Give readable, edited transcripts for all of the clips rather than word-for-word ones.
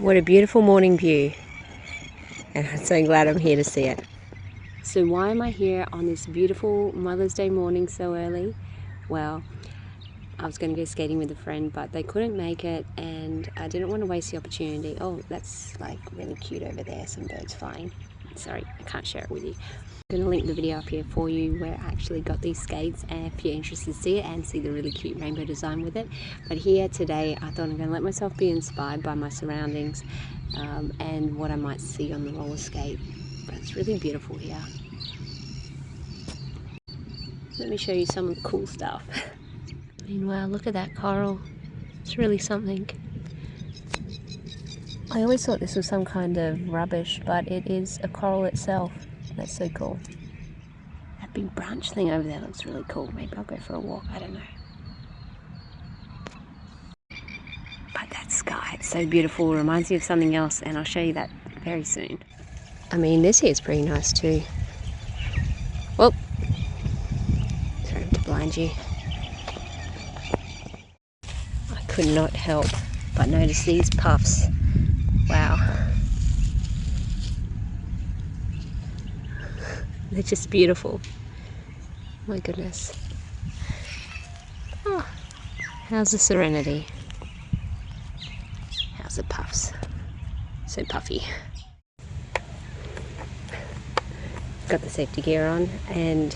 What a beautiful morning view, and I'm so glad I'm here to see it. So why am I here on this beautiful Mother's Day morning so early? Well, I was going to go skating with a friend, but they couldn't make it, and I didn't want to waste the opportunity. Oh, that's like really cute over there, some birds flying. Sorry, I can't share it with you. I'm going to link the video up here for you where I actually got these skates, and if you're interested to see it and see the really cute rainbow design with it. But here today, I thought I'm going to let myself be inspired by my surroundings and what I might see on the roller skate. But it's really beautiful here. Let me show you some of the cool stuff. Meanwhile, look at that coral. It's really something. I always thought this was some kind of rubbish, but it is a coral itself. That's so cool. That big branch thing over there looks really cool. Maybe I'll go for a walk, I don't know. But that sky, it's so beautiful. It reminds me of something else, and I'll show you that very soon. I mean, this here is pretty nice too. Well, sorry to blind you. I could not help but notice these puffs. Wow. They're just beautiful. My goodness. Oh, how's the serenity? How's the puffs? So puffy. Got the safety gear on, and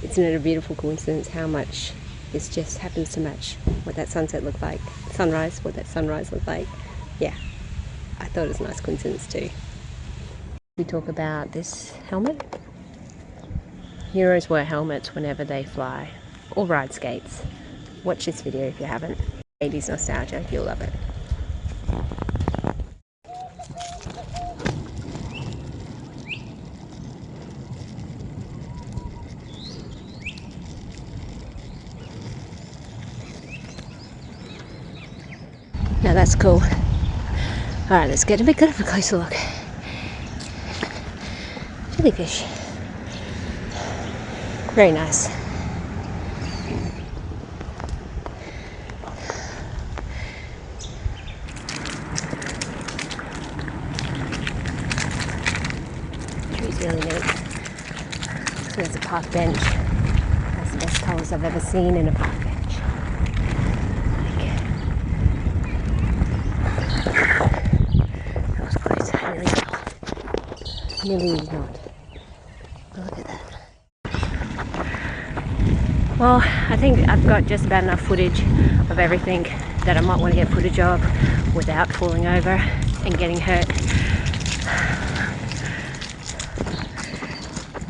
isn't it a beautiful coincidence how much this just happens to match what that sunset looked like, sunrise, what that sunrise looked like. Yeah, I thought it was a nice coincidence too. We talk about this helmet. Heroes wear helmets whenever they fly or ride skates. Watch this video if you haven't. 80s nostalgia, you'll love it. Now that's cool. Alright, let's get a bit of a closer look. Jellyfish. Very nice. Tree's really neat. So there's a park bench. That's the best colours I've ever seen in a park bench. That was close, really well. Nearly was not. Look at that. Well, I think I've got just about enough footage of everything that I might want to get footage of without falling over and getting hurt.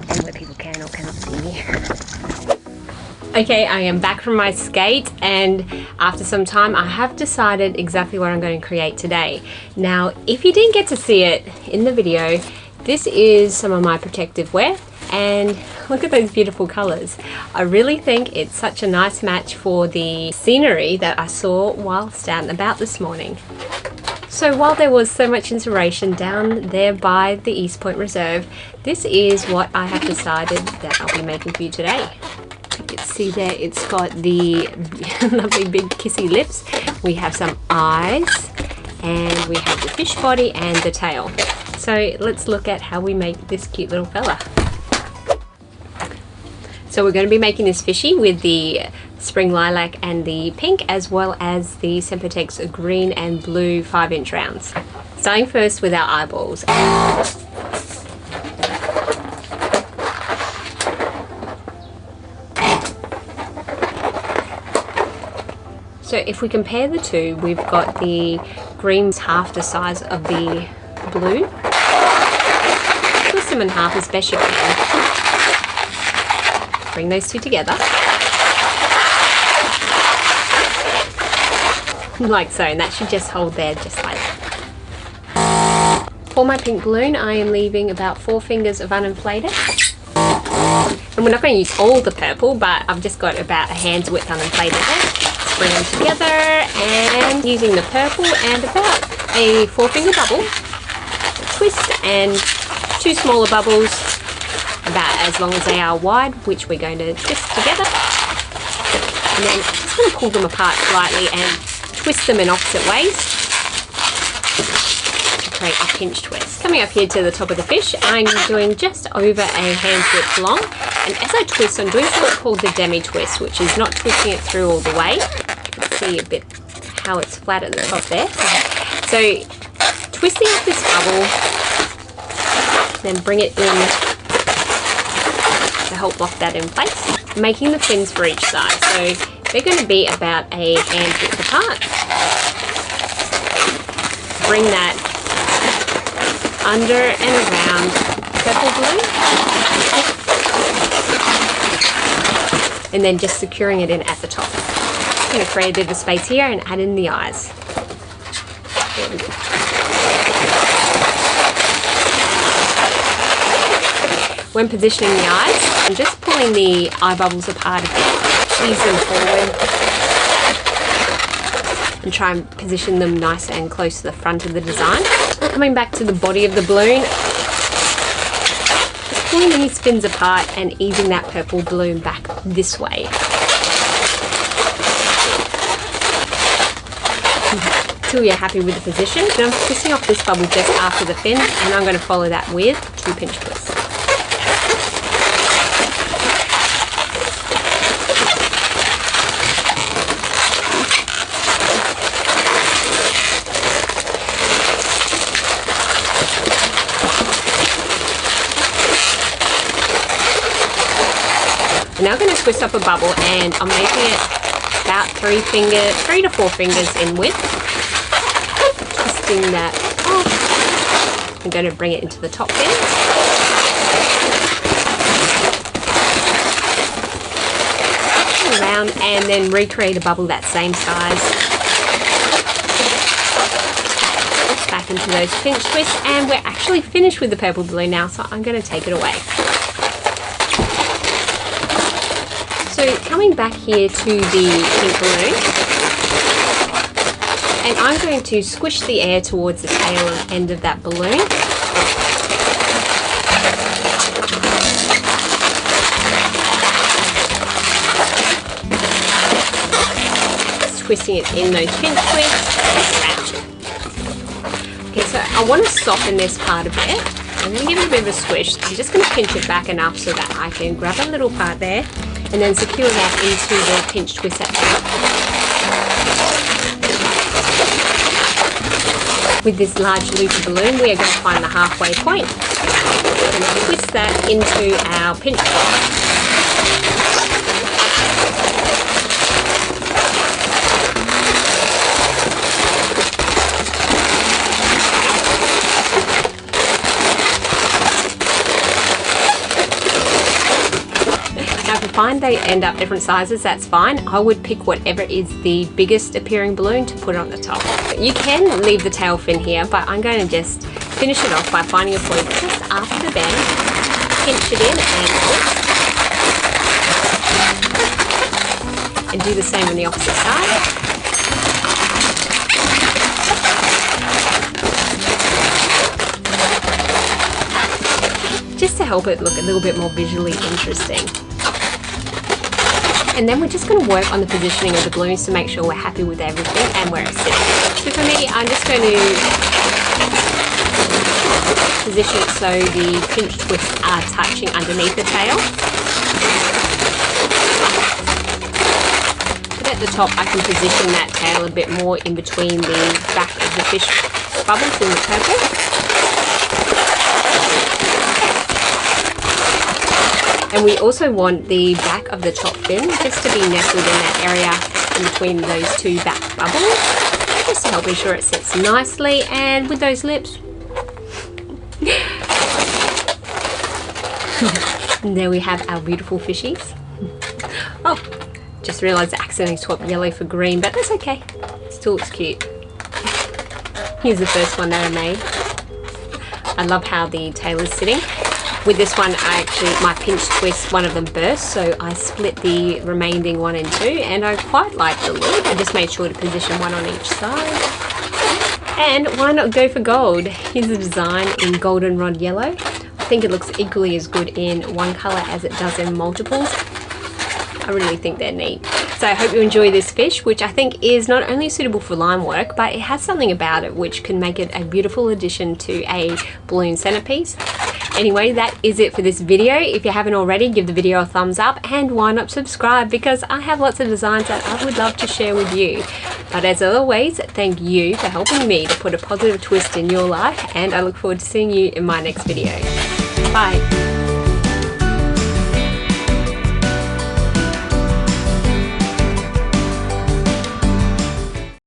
And where people can or cannot see me. Okay, I am back from my skate, and after some time I have decided exactly what I'm going to create today. Now, if you didn't get to see it in the video, this is some of my protective wear. And look at those beautiful colors. I really think it's such a nice match for the scenery that I saw whilst out and about this morning. So while there was so much inspiration down there by the East Point Reserve, this is what I have decided that I'll be making for you today. You can see there it's got the lovely big kissy lips. We have some eyes, and we have the fish body and the tail. So let's look at how we make this cute little fella. So we're going to be making this fishy with the spring lilac and the pink, as well as the Sempertex green and blue 5-inch rounds. Starting first with our eyeballs. So if we compare the two, we've got the green half the size of the blue. Twist them in half as best you can. Bring those two together, like so, and that should just hold there just like that. For my pink balloon, I am leaving about 4 fingers of uninflated, and we're not going to use all the purple, but I've just got about a hand's width uninflated there. Let's bring them together, and using the purple and about a 4-finger bubble, twist, and 2 smaller bubbles about as long as they are wide, which we're going to twist together, and then just going to pull them apart slightly and twist them in opposite ways. create a pinch twist. Coming up here to the top of the fish, I'm doing just over a hand's width long, and as I twist, I'm doing what's called the demi twist, which is not twisting it through all the way. You can see a bit how it's flat at the top there. So twisting up this bubble, then bring it in to help lock that in place, making the fins for each side. So they're going to be about a hand's width apart. Bring that under and around purple blue, and then just securing it in at the top. I'm going to create a bit of a space here and add in the eyes. There we go. When positioning the eyes, I'm just pulling the eye bubbles apart a bit, ease them forward, and try and position them nice and close to the front of the design. Coming back to the body of the balloon, just pulling these fins apart and easing that purple balloon back this way. Until you're happy with the position. And I'm twisting off this bubble just after the fin, and I'm going to follow that with 2 pinch twists. Now I'm going to twist up a bubble, and I'm making it about 3 to 4 fingers in width. Twisting that off. I'm going to bring it into the top fin. Around, and then recreate a bubble that same size. Back into those pinch twists, and we're actually finished with the purple balloon now, so I'm going to take it away. So coming back here to the pink balloon, and I'm going to squish the air towards the tail and end of that balloon. Just twisting it in those pinch twists and around. Okay, so I want to soften this part a bit. I'm going to give it a bit of a squish. I'm just going to pinch it back enough so that I can grab a little part there and then secure that into the pinch twist at the top. With this large loopy balloon, we are going to find the halfway point and twist that into our pinch twist. Find they end up different sizes, that's fine. I would pick whatever is the biggest appearing balloon to put on the top. You can leave the tail fin here, but I'm going to just finish it off by finding a point just after the bend, pinch it in and do the same on the opposite side. Just to help it look a little bit more visually interesting. And then we're just going to work on the positioning of the balloons to make sure we're happy with everything and where it's sitting. So for me, I'm just going to position it so the pinch twists are touching underneath the tail. But at the top, I can position that tail a bit more in between the back of the fish bubbles in the purple. And we also want the back of the top fin just to be nestled in that area in between those 2 back bubbles, just to help ensure it sits nicely. And with those lips, and there we have our beautiful fishies. Oh, just realised I accidentally swapped yellow for green, but that's okay. Still looks cute. Here's the first one that I made. I love how the tail is sitting. With this one, my pinch twist, one of them burst, so I split the remaining one in 2, and I quite like the look. I just made sure to position one on each side. And why not go for gold? Here's the design in goldenrod yellow. I think it looks equally as good in one colour as it does in multiples. I really think they're neat. So I hope you enjoy this fish, which I think is not only suitable for line work, but it has something about it which can make it a beautiful addition to a balloon centerpiece. Anyway, that is it for this video. If you haven't already, give the video a thumbs up, and why not subscribe, because I have lots of designs that I would love to share with you. But as always, thank you for helping me to put a positive twist in your life, and I look forward to seeing you in my next video. Bye.